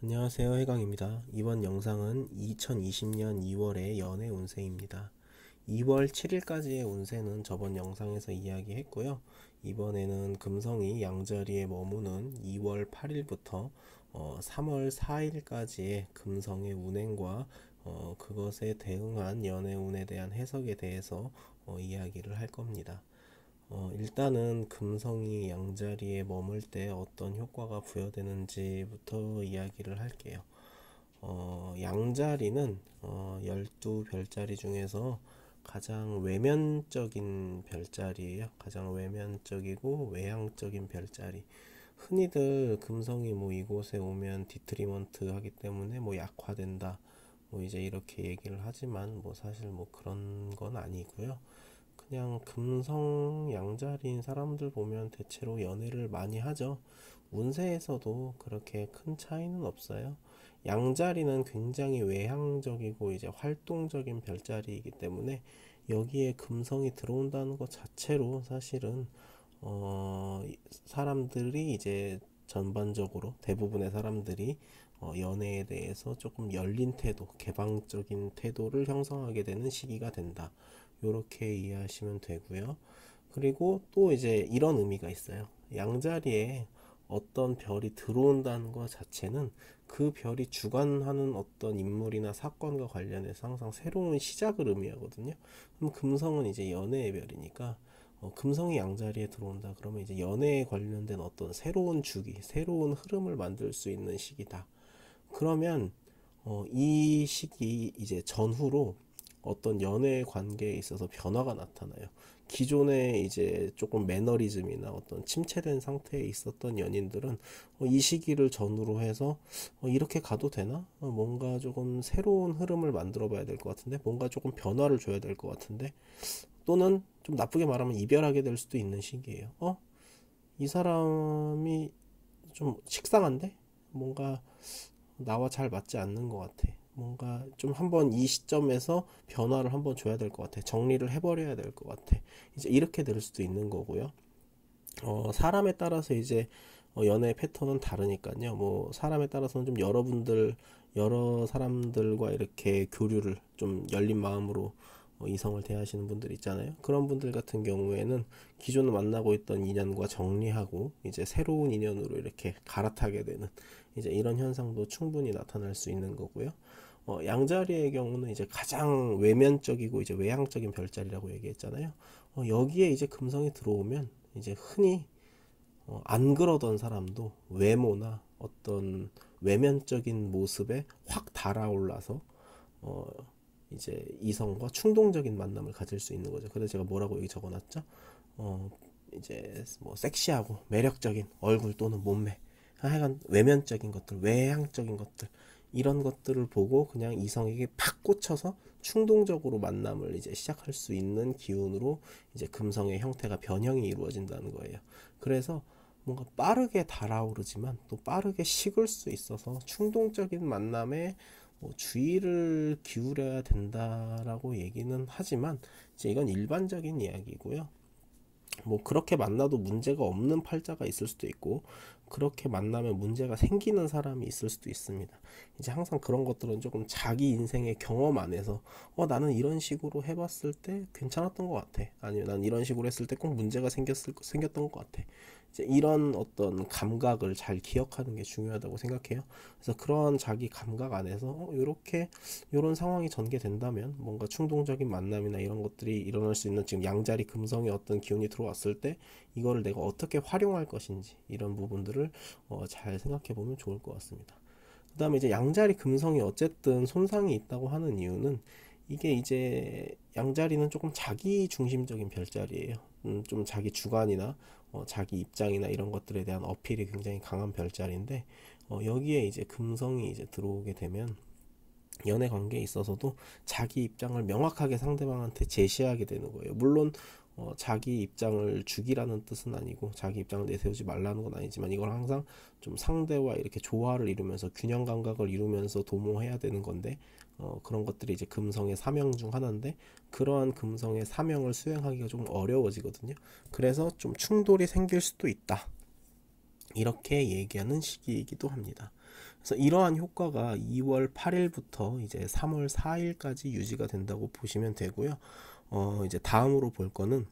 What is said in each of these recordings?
안녕하세요, 해강입니다. 이번 영상은 2020년 2월의 연애 운세입니다. 2월 7일까지의 운세는 저번 영상에서 이야기했고요. 이번에는 금성이 양자리에 머무는 2월 8일부터 3월 4일까지의 금성의 운행과 그것에 대응한 연애 운에 대한 해석에 대해서 이야기를 할 겁니다. 일단은 금성이 양자리에 머물 때 어떤 효과가 부여되는지부터 이야기를 할게요. 양자리는 12별자리 중에서 가장 외면적인 별자리예요. 가장 외면적이고 외향적인 별자리. 흔히들 금성이 뭐 이곳에 오면 디트리먼트 하기 때문에 뭐 약화된다. 뭐 이제 이렇게 얘기를 하지만 뭐 사실 뭐 그런 건 아니고요. 그냥 금성 양자리인 사람들 보면 대체로 연애를 많이 하죠. 운세에서도 그렇게 큰 차이는 없어요. 양자리는 굉장히 외향적이고 이제 활동적인 별자리이기 때문에 여기에 금성이 들어온다는 것 자체로 사실은 사람들이 이제 전반적으로 대부분의 사람들이 연애에 대해서 조금 열린 태도, 개방적인 태도를 형성하게 되는 시기가 된다. 요렇게 이해하시면 되고요. 그리고 또 이제 이런 의미가 있어요. 양자리에 어떤 별이 들어온다는 것 자체는 그 별이 주관하는 어떤 인물이나 사건과 관련해서 항상 새로운 시작을 의미하거든요. 그럼 금성은 이제 연애의 별이니까 금성이 양자리에 들어온다 그러면 이제 연애에 관련된 어떤 새로운 주기, 새로운 흐름을 만들 수 있는 시기다. 그러면 이 시기 이제 전후로 어떤 연애 관계에 있어서 변화가 나타나요. 기존에 이제 조금 매너리즘이나 어떤 침체된 상태에 있었던 연인들은 이 시기를 전후로 해서 이렇게 가도 되나? 뭔가 조금 새로운 흐름을 만들어 봐야 될 것 같은데, 뭔가 조금 변화를 줘야 될 것 같은데, 또는 좀 나쁘게 말하면 이별하게 될 수도 있는 시기예요. 이 사람이 좀 식상한데? 뭔가 나와 잘 맞지 않는 것 같아. 뭔가 좀 한번 이 시점에서 변화를 한번 줘야 될 것 같아. 정리를 해버려야 될 것 같아. 이제 이렇게 될 수도 있는 거고요. 사람에 따라서 이제 연애 패턴은 다르니까요. 뭐 사람에 따라서는 좀 여러 사람들과 이렇게 교류를 좀 열린 마음으로 이성을 대하시는 분들 있잖아요. 그런 분들 같은 경우에는 기존에 만나고 있던 인연과 정리하고 이제 새로운 인연으로 이렇게 갈아타게 되는 이제 이런 현상도 충분히 나타날 수 있는 거고요. 양자리의 경우는 이제 가장 외면적이고 이제 외향적인 별자리라고 얘기했잖아요. 여기에 이제 금성이 들어오면 이제 흔히 안 그러던 사람도 외모나 어떤 외면적인 모습에 확 달아올라서 어, 이제 이성과 충동적인 만남을 가질 수 있는 거죠. 그래서 제가 뭐라고 여기 적어놨죠? 어, 이제 뭐 섹시하고 매력적인 얼굴 또는 몸매, 하여간 외면적인 것들, 외향적인 것들 이런 것들을 보고 그냥 이성에게 팍 꽂혀서 충동적으로 만남을 이제 시작할 수 있는 기운으로 이제 금성의 형태가 변형이 이루어진다는 거예요. 그래서 뭔가 빠르게 달아오르지만 또 빠르게 식을 수 있어서 충동적인 만남에 주의를 기울여야 된다라고 얘기는 하지만 이제 이건 일반적인 이야기고요. 뭐 그렇게 만나도 문제가 없는 팔자가 있을 수도 있고 그렇게 만나면 문제가 생기는 사람이 있을 수도 있습니다. 이제 항상 그런 것들은 조금 자기 인생의 경험 안에서 나는 이런 식으로 해봤을 때 괜찮았던 것 같아. 아니면 난 이런 식으로 했을 때 꼭 문제가 생겼던 것 같아. 이제 이런 어떤 감각을 잘 기억하는 게 중요하다고 생각해요. 그래서 그런 자기 감각 안에서 이렇게 이런 상황이 전개된다면 뭔가 충동적인 만남이나 이런 것들이 일어날 수 있는 지금 양자리 금성의 어떤 기운이 들어왔을 때 이거를 내가 어떻게 활용할 것인지 이런 부분들을 잘 생각해 보면 좋을 것 같습니다. 그 다음에 이제 양자리 금성이 어쨌든 손상이 있다고 하는 이유는 이게 이제 양자리는 조금 자기 중심적인 별자리예요. 좀 자기 주관이나 자기 입장이나 이런 것들에 대한 어필이 굉장히 강한 별자리인데 여기에 이제 금성이 이제 들어오게 되면 연애 관계에 있어서도 자기 입장을 명확하게 상대방한테 제시하게 되는 거예요. 물론 자기 입장을 죽이라는 뜻은 아니고 자기 입장을 내세우지 말라는 건 아니지만 이걸 항상 좀 상대와 이렇게 조화를 이루면서 균형 감각을 이루면서 도모해야 되는 건데 그런 것들이 이제 금성의 사명 중 하나인데 그러한 금성의 사명을 수행하기가 좀 어려워지거든요. 그래서 좀 충돌이 생길 수도 있다. 이렇게 얘기하는 시기이기도 합니다. 그래서 이러한 효과가 2월 8일부터 이제 3월 4일까지 유지가 된다고 보시면 되고요. 이제 다음으로 볼 거는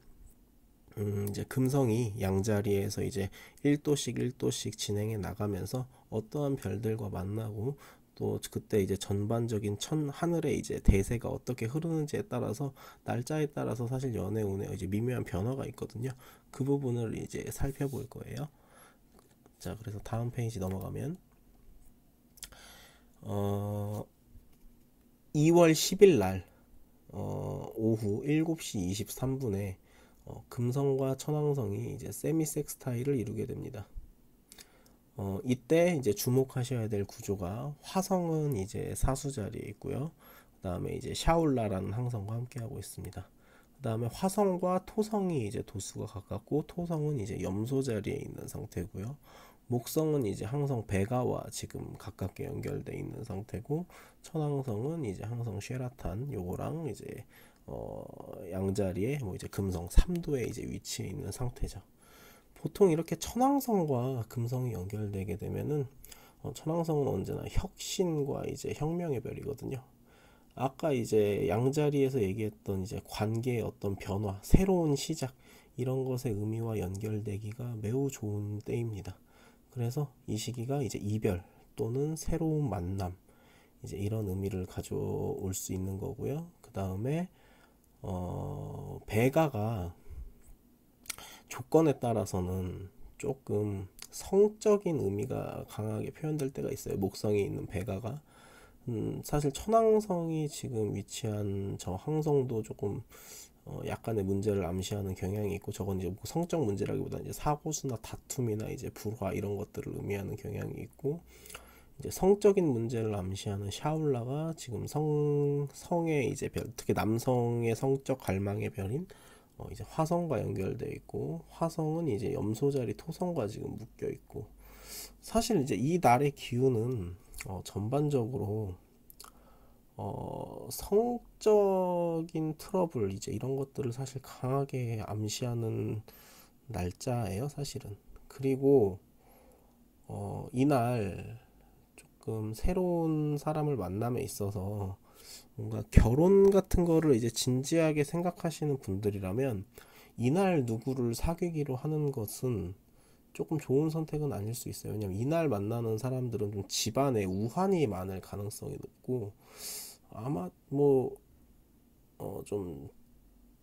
이제 금성이 양자리에서 이제 1도씩 1도씩 진행해 나가면서 어떠한 별들과 만나고 또 그때 이제 전반적인 하늘의 이제 대세가 어떻게 흐르는지에 따라서 날짜에 따라서 사실 연애 운에 이제 미묘한 변화가 있거든요. 그 부분을 이제 살펴볼 거예요. 자, 그래서 다음 페이지 넘어가면 2월 10일 날 오후 7시 23분에 금성과 천왕성이 이제 세미섹스타일을 이루게 됩니다. 이때 이제 주목하셔야 될 구조가 화성은 이제 사수 자리에 있고요. 그 다음에 이제 샤울라라는 항성과 함께 하고 있습니다. 그 다음에 화성과 토성이 이제 도수가 가깝고 토성은 이제 염소 자리에 있는 상태고요. 목성은 이제 항성 베가와 지금 가깝게 연결되어 있는 상태고 천왕성은 이제 항성 쉐라탄 요거랑 이제 양자리에 뭐 이제 금성 3도에 이제 위치해 있는 상태죠. 보통 이렇게 천왕성과 금성이 연결되게 되면은 천왕성은 언제나 혁신과 이제 혁명의 별이거든요. 아까 이제 양자리에서 얘기했던 이제 관계의 어떤 변화, 새로운 시작 이런 것의 의미와 연결되기가 매우 좋은 때입니다. 그래서 이 시기가 이제 이별 또는 새로운 만남 이제 이런 의미를 가져올 수 있는 거고요. 그 다음에 배가가 조건에 따라서는 조금 성적인 의미가 강하게 표현될 때가 있어요. 목성에 있는 배가가 사실 천왕성이 지금 위치한 저 항성도 조금 약간의 문제를 암시하는 경향이 있고 저건 이제 뭐 성적 문제라기보다 이제 사고수나 다툼이나 이제 불화 이런 것들을 의미하는 경향이 있고 이제 성적인 문제를 암시하는 샤울라가 지금 성의 이제 별, 특히 남성의 성적 갈망의 별인 이제 화성과 연결되어 있고 화성은 이제 염소자리 토성과 지금 묶여 있고 사실 이제 이 날의 기운은 전반적으로 성적인 트러블 이제 이런 것들을 사실 강하게 암시하는 날짜예요, 사실은. 그리고 이날 조금 새로운 사람을 만남에 있어서 뭔가 결혼 같은 거를 이제 진지하게 생각하시는 분들이라면 이날 누구를 사귀기로 하는 것은 조금 좋은 선택은 아닐 수 있어요. 왜냐면 이날 만나는 사람들은 좀 집안에 우환이 많을 가능성이 높고 아마 뭐 좀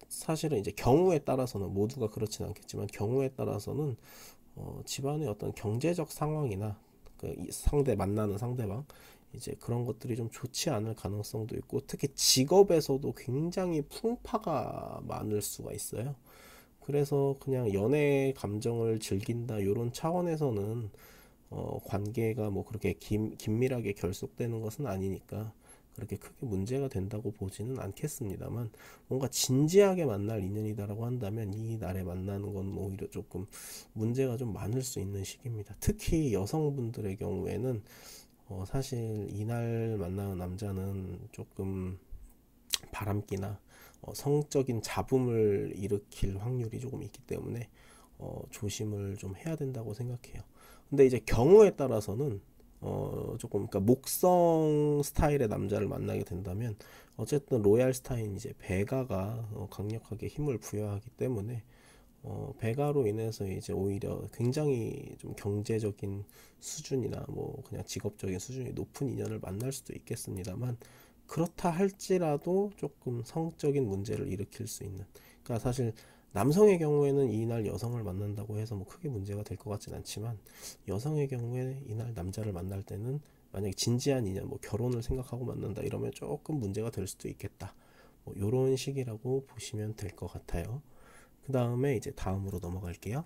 사실은 이제 경우에 따라서는 모두가 그렇진 않겠지만 경우에 따라서는 집안의 어떤 경제적 상황이나 그 상대 만나는 상대방 이제 그런 것들이 좀 좋지 않을 가능성도 있고 특히 직업에서도 굉장히 풍파가 많을 수가 있어요. 그래서 그냥 연애 감정을 즐긴다 이런 차원에서는 관계가 뭐 그렇게 긴밀하게 결속되는 것은 아니니까 그렇게 크게 문제가 된다고 보지는 않겠습니다만 뭔가 진지하게 만날 인연이다라고 한다면 이 날에 만나는 건 오히려 조금 문제가 좀 많을 수 있는 시기입니다. 특히 여성분들의 경우에는 사실 이날 만나는 남자는 조금 바람기나 성적인 잡음을 일으킬 확률이 조금 있기 때문에 조심을 좀 해야 된다고 생각해요. 근데 이제 경우에 따라서는 조금 그러니까 목성 스타일의 남자를 만나게 된다면 어쨌든 로얄 스타인 이제 베가가 강력하게 힘을 부여하기 때문에 배가로 인해서 이제 오히려 굉장히 좀 경제적인 수준이나 뭐 그냥 직업적인 수준이 높은 인연을 만날 수도 있겠습니다만 그렇다 할지라도 조금 성적인 문제를 일으킬 수 있는 그러니까 사실 남성의 경우에는 이날 여성을 만난다고 해서 뭐 크게 문제가 될 것 같진 않지만 여성의 경우에 이날 남자를 만날 때는 만약에 진지한 인연 뭐 결혼을 생각하고 만난다 이러면 조금 문제가 될 수도 있겠다 뭐 요런 식이라고 보시면 될 것 같아요. 그 다음에 이제 다음으로 넘어갈게요.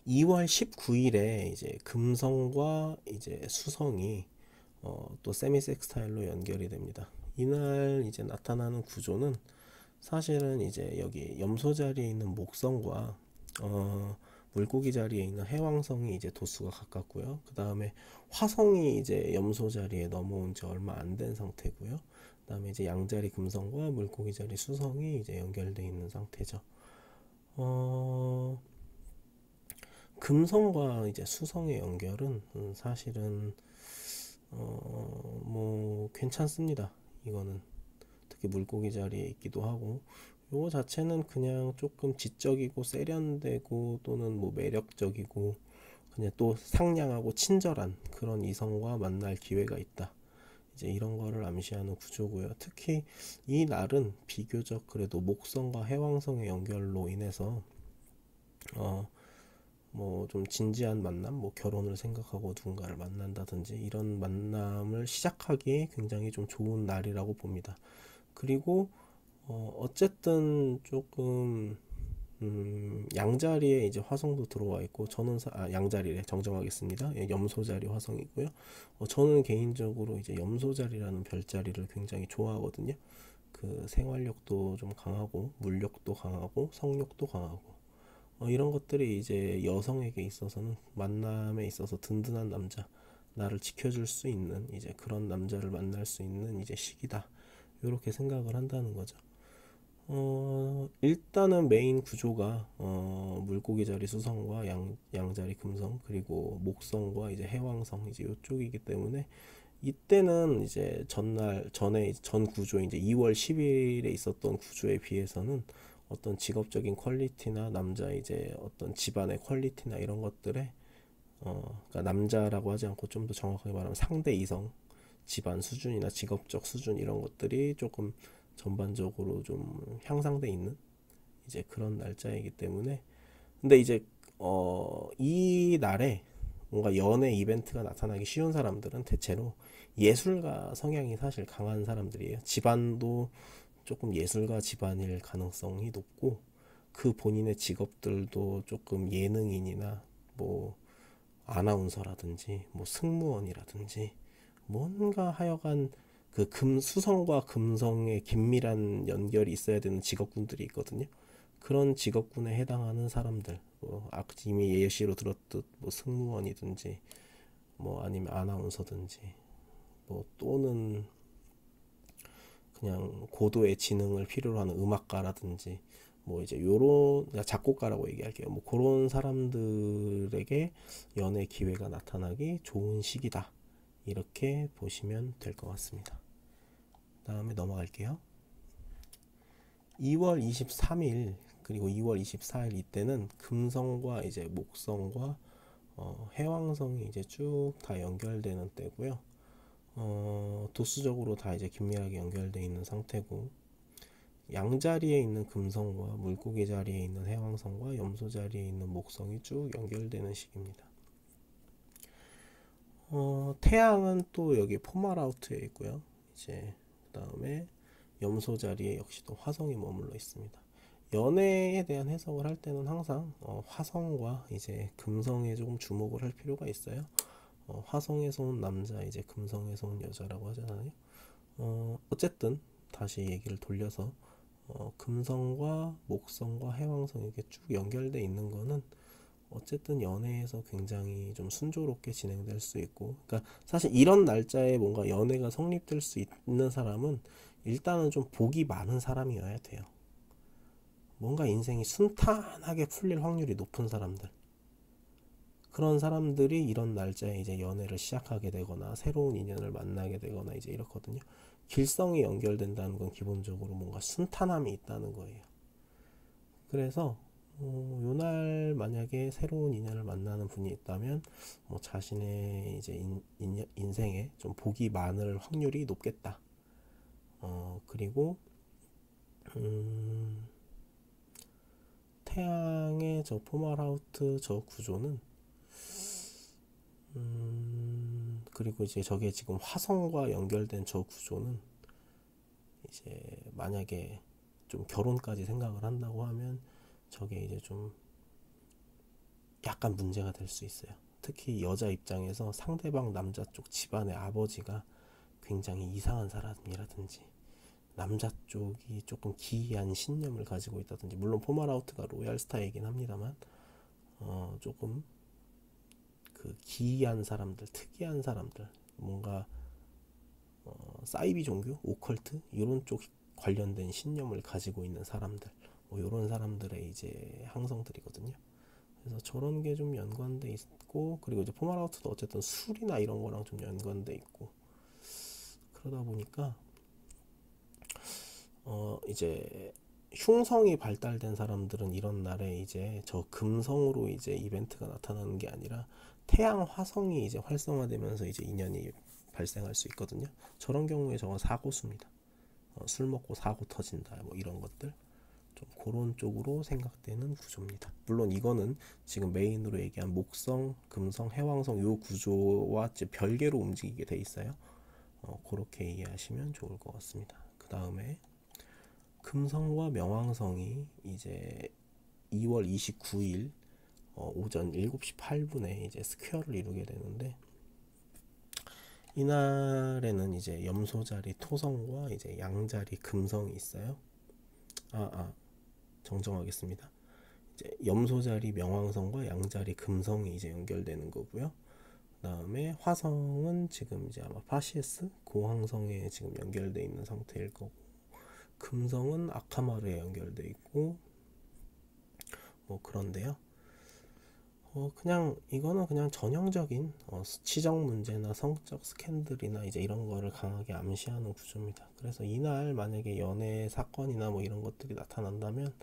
2월 19일에 이제 금성과 이제 수성이 또 세미섹스타일로 연결이 됩니다. 이날 이제 나타나는 구조는 사실은 이제 여기 염소 자리에 있는 목성과 물고기 자리에 있는 해왕성이 이제 도수가 가깝고요. 그 다음에 화성이 이제 염소 자리에 넘어온 지 얼마 안 된 상태고요. 그 다음에 이제 양자리 금성과 물고기 자리 수성이 이제 연결되어 있는 상태죠. 금성과 이제 수성의 연결은 사실은 뭐 괜찮습니다. 이거는 특히 물고기 자리에 있기도 하고, 요거 자체는 그냥 조금 지적이고 세련되고 또는 뭐 매력적이고 그냥 또 상냥하고 친절한 그런 이성과 만날 기회가 있다. 이제 이런 거를 암시하는 구조고요. 특히 이 날은 비교적 그래도 목성과 해왕성의 연결로 인해서 뭐 좀 진지한 만남, 뭐 결혼을 생각하고 누군가를 만난다든지 이런 만남을 시작하기에 굉장히 좀 좋은 날이라고 봅니다. 그리고 어쨌든 조금 양자리에 이제 화성도 들어와 있고, 저는 양자리래 정정하겠습니다. 예, 염소자리 화성이고요. 저는 개인적으로 이제 염소자리라는 별자리를 굉장히 좋아하거든요. 그 생활력도 좀 강하고 물력도 강하고 성욕도 강하고 이런 것들이 이제 여성에게 있어서는 만남에 있어서 든든한 남자, 나를 지켜줄 수 있는 이제 그런 남자를 만날 수 있는 이제 시기다. 이렇게 생각을 한다는 거죠. 일단은 메인 구조가 물고기 자리 수성과 양자리 금성, 그리고 목성과 이제 해왕성 이제 이쪽이기 때문에, 이때는 이제 전에 전 구조 이제 2월 10일에 있었던 구조에 비해서는 어떤 직업적인 퀄리티나 남자 이제 어떤 집안의 퀄리티나 이런 것들에 그러니까 남자라고 하지 않고 좀 더 정확하게 말하면 상대 이성 집안 수준이나 직업적 수준 이런 것들이 조금 전반적으로 좀 향상돼 있는 이제 그런 날짜이기 때문에, 근데 이제 이 날에 뭔가 연애 이벤트가 나타나기 쉬운 사람들은 대체로 예술가 성향이 사실 강한 사람들이에요. 집안도 조금 예술가 집안일 가능성이 높고, 그 본인의 직업들도 조금 예능인이나 뭐 아나운서라든지 뭐 승무원이라든지 뭔가 하여간 그 수성과 금성의 긴밀한 연결이 있어야 되는 직업군들이 있거든요. 그런 직업군에 해당하는 사람들, 뭐 이미 예시로 들었듯 뭐 승무원이든지 뭐 아니면 아나운서든지 뭐 또는 그냥 고도의 지능을 필요로 하는 음악가라든지 뭐 이제 요런 작곡가라고 얘기할게요. 뭐 그런 사람들에게 연애 기회가 나타나기 좋은 시기다. 이렇게 보시면 될 것 같습니다. 다음에 넘어갈게요. 2월 23일 그리고 2월 24일 이때는 금성과 이제 목성과 해왕성이 이제 쭉 다 연결되는 때고요. 도수적으로 다 이제 긴밀하게 연결되어 있는 상태고, 양자리에 있는 금성과 물고기 자리에 있는 해왕성과 염소 자리에 있는 목성이 쭉 연결되는 시기입니다. 태양은 또 여기 포말아우트에 있고요. 이제 그 다음에 염소 자리에 역시 또 화성이 머물러 있습니다. 연애에 대한 해석을 할 때는 항상 화성과 이제 금성에 조금 주목을 할 필요가 있어요. 화성에서 온 남자, 이제 금성에서 온 여자라고 하잖아요. 어쨌든 다시 얘기를 돌려서 금성과 목성과 해왕성 이렇게 쭉 연결돼 있는 거는 어쨌든 연애에서 굉장히 좀 순조롭게 진행될 수 있고, 그러니까 사실 이런 날짜에 뭔가 연애가 성립될 수 있는 사람은 일단은 좀 복이 많은 사람이어야 돼요. 뭔가 인생이 순탄하게 풀릴 확률이 높은 사람들, 그런 사람들이 이런 날짜에 이제 연애를 시작하게 되거나 새로운 인연을 만나게 되거나 이제 이렇거든요. 길성이 연결된다는 건 기본적으로 뭔가 순탄함이 있다는 거예요. 그래서 요날 만약에 새로운 인연을 만나는 분이 있다면 뭐 자신의 이제 인생에 좀 복이 많을 확률이 높겠다. 그리고 태양의 저 포말하우트 저 구조는 그리고 이제 저게 지금 화성과 연결된 저 구조는 이제 만약에 좀 결혼까지 생각을 한다고 하면 저게 이제 좀 약간 문제가 될 수 있어요. 특히 여자 입장에서 상대방 남자 쪽 집안의 아버지가 굉장히 이상한 사람이라든지 남자 쪽이 조금 기이한 신념을 가지고 있다든지, 물론 포말아우트가 로얄 스타이긴 합니다만 조금 그 기이한 사람들, 특이한 사람들, 뭔가 사이비 종교, 오컬트 이런 쪽 관련된 신념을 가지고 있는 사람들, 뭐 이런 사람들의 이제 항성들이거든요. 그래서 저런 게 좀 연관돼 있고, 그리고 이제 포말하우트도 어쨌든 술이나 이런 거랑 좀 연관돼 있고, 그러다 보니까 이제 흉성이 발달된 사람들은 이런 날에 이제 저 금성으로 이제 이벤트가 나타나는 게 아니라 태양 화성이 이제 활성화되면서 이제 인연이 발생할 수 있거든요. 저런 경우에 저건 사고수입니다. 술 먹고 사고 터진다 뭐 이런 것들, 좀 그런 쪽으로 생각되는 구조입니다. 물론 이거는 지금 메인으로 얘기한 목성, 금성, 해왕성 요 구조와 별개로 움직이게 돼 있어요. 그렇게 이해하시면 좋을 것 같습니다. 그 다음에 금성과 명왕성이 이제 2월 29일 오전 7시 8분에 이제 스퀘어를 이루게 되는데, 이날에는 이제 염소자리 토성과 이제 양자리 금성이 있어요. 정정하겠습니다. 이제 염소자리 명왕성과 양자리 금성이 이제 연결되는 거고요. 그다음에 화성은 지금 이제 아마 파시에스 고황성에 지금 연결돼 있는 상태일 거고, 금성은 아카마르에 연결돼 있고 뭐 그런데요. 그냥 이거는 그냥 전형적인 수치적 문제나 성적 스캔들이나 이제 이런 거를 강하게 암시하는 구조입니다. 그래서 이날 만약에 연애 사건이나 뭐 이런 것들이 나타난다면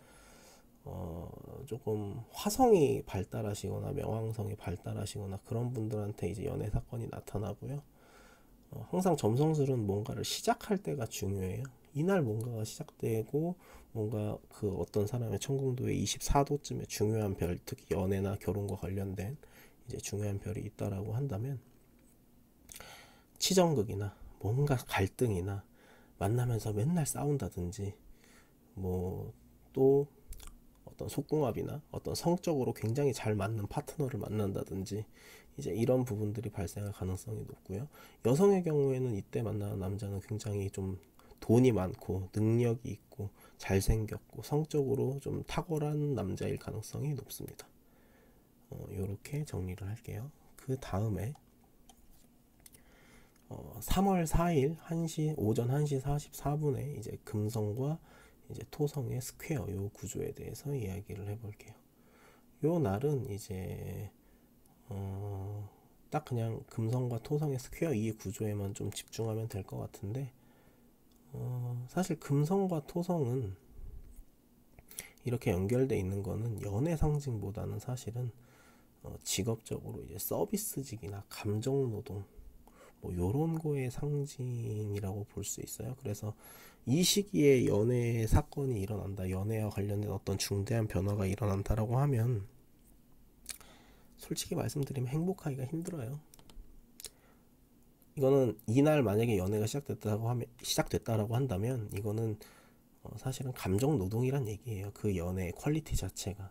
조금 화성이 발달하시거나 명왕성이 발달하시거나 그런 분들한테 이제 연애 사건이 나타나고요. 항상 점성술은 뭔가를 시작할 때가 중요해요. 이날 뭔가가 시작되고 뭔가 그 어떤 사람의 천궁도의 24도쯤에 중요한 별, 특히 연애나 결혼과 관련된 이제 중요한 별이 있다라고 한다면, 치정극이나 뭔가 갈등이나 만나면서 맨날 싸운다든지 뭐 또 어떤 속궁합이나 어떤 성적으로 굉장히 잘 맞는 파트너를 만난다든지 이제 이런 부분들이 발생할 가능성이 높고요. 여성의 경우에는 이때 만나는 남자는 굉장히 좀 돈이 많고 능력이 있고 잘생겼고 성적으로 좀 탁월한 남자일 가능성이 높습니다. 이렇게 정리를 할게요. 그 다음에 3월 4일 1시 오전 1시 44분에 이제 금성과 이제 토성의 스퀘어 요 구조에 대해서 이야기를 해볼게요. 요 날은 이제 딱 그냥 금성과 토성의 스퀘어 이 구조에만 좀 집중하면 될 것 같은데, 사실 금성과 토성은 이렇게 연결돼 있는 거는 연애 상징보다는 사실은 직업적으로 이제 서비스직이나 감정노동 뭐 요런 거의 상징이라고 볼 수 있어요. 그래서 이 시기에 연애 사건이 일어난다, 연애와 관련된 어떤 중대한 변화가 일어난다라고 하면 솔직히 말씀드리면 행복하기가 힘들어요. 이거는 이날 만약에 연애가 시작됐다라고 한다면 이거는 사실은 감정 노동이란 얘기예요. 그 연애의 퀄리티 자체가.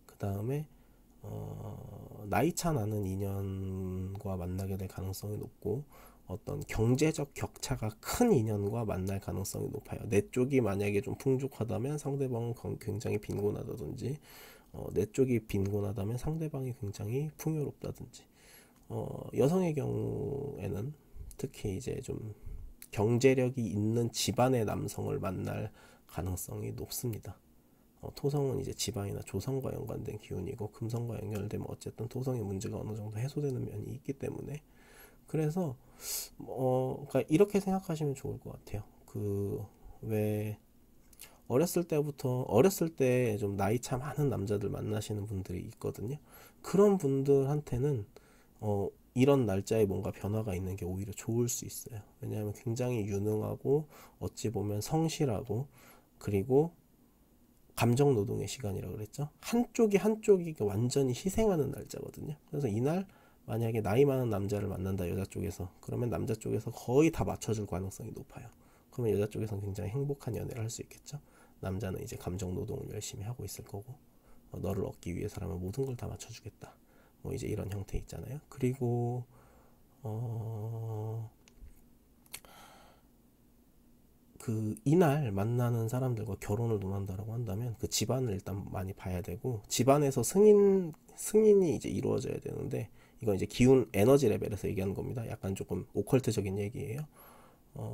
그 다음에 나이차 나는 인연과 만나게 될 가능성이 높고, 어떤 경제적 격차가 큰 인연과 만날 가능성이 높아요. 내 쪽이 만약에 좀 풍족하다면 상대방은 굉장히 빈곤하다든지, 내 쪽이 빈곤하다면 상대방이 굉장히 풍요롭다든지, 여성의 경우에는 특히 이제 좀 경제력이 있는 집안의 남성을 만날 가능성이 높습니다. 토성은 이제 집안이나 조성과 연관된 기운이고, 금성과 연결되면 어쨌든 토성의 문제가 어느 정도 해소되는 면이 있기 때문에, 그래서 그러니까 이렇게 생각하시면 좋을 것 같아요. 그 왜 어렸을 때 좀 나이 차 많은 남자들 만나시는 분들이 있거든요. 그런 분들한테는 이런 날짜에 뭔가 변화가 있는 게 오히려 좋을 수 있어요. 왜냐하면 굉장히 유능하고 어찌 보면 성실하고, 그리고 감정 노동의 시간이라고 그랬죠. 한쪽이 완전히 희생하는 날짜거든요. 그래서 이날 만약에 나이 많은 남자를 만난다, 여자 쪽에서, 그러면 남자 쪽에서 거의 다 맞춰줄 가능성이 높아요. 그러면 여자 쪽에서는 굉장히 행복한 연애를 할 수 있겠죠. 남자는 이제 감정 노동을 열심히 하고 있을 거고, 너를 얻기 위해서라면 모든 걸 다 맞춰주겠다, 뭐 이제 이런 형태 있잖아요. 그리고 그 이날 만나는 사람들과 결혼을 논한다라고 한다면 그 집안을 일단 많이 봐야 되고, 집안에서 승인이 이제 이루어져야 되는데, 이건 이제 기운 에너지 레벨에서 얘기하는 겁니다. 약간 조금 오컬트적인 얘기예요.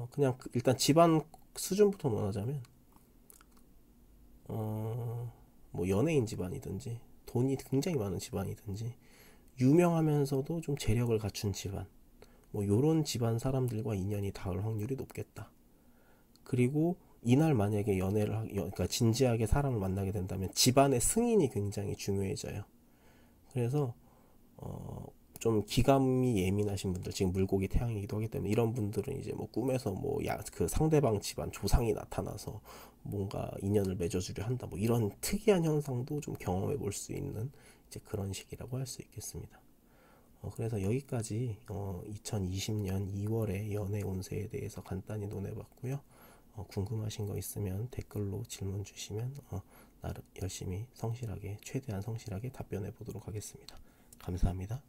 그냥 일단 집안 수준부터 논하자면 뭐 연예인 집안이든지 돈이 굉장히 많은 집안이든지 유명하면서도 좀 재력을 갖춘 집안, 뭐 요런 집안 사람들과 인연이 닿을 확률이 높겠다. 그리고 이날 만약에 그러니까 진지하게 사람을 만나게 된다면 집안의 승인이 굉장히 중요해져요. 그래서 좀 기감이 예민하신 분들, 지금 물고기 태양이기도 하기 때문에 이런 분들은 이제 뭐 꿈에서 뭐 그 상대방 집안 조상이 나타나서 뭔가 인연을 맺어주려 한다, 뭐 이런 특이한 현상도 좀 경험해 볼 수 있는 이제 그런 시기라고 할 수 있겠습니다. 그래서 여기까지 2020년 2월의 연애 운세에 대해서 간단히 논해봤고요. 궁금하신 거 있으면 댓글로 질문 주시면 나름 열심히 성실하게, 최대한 성실하게 답변해 보도록 하겠습니다. 감사합니다.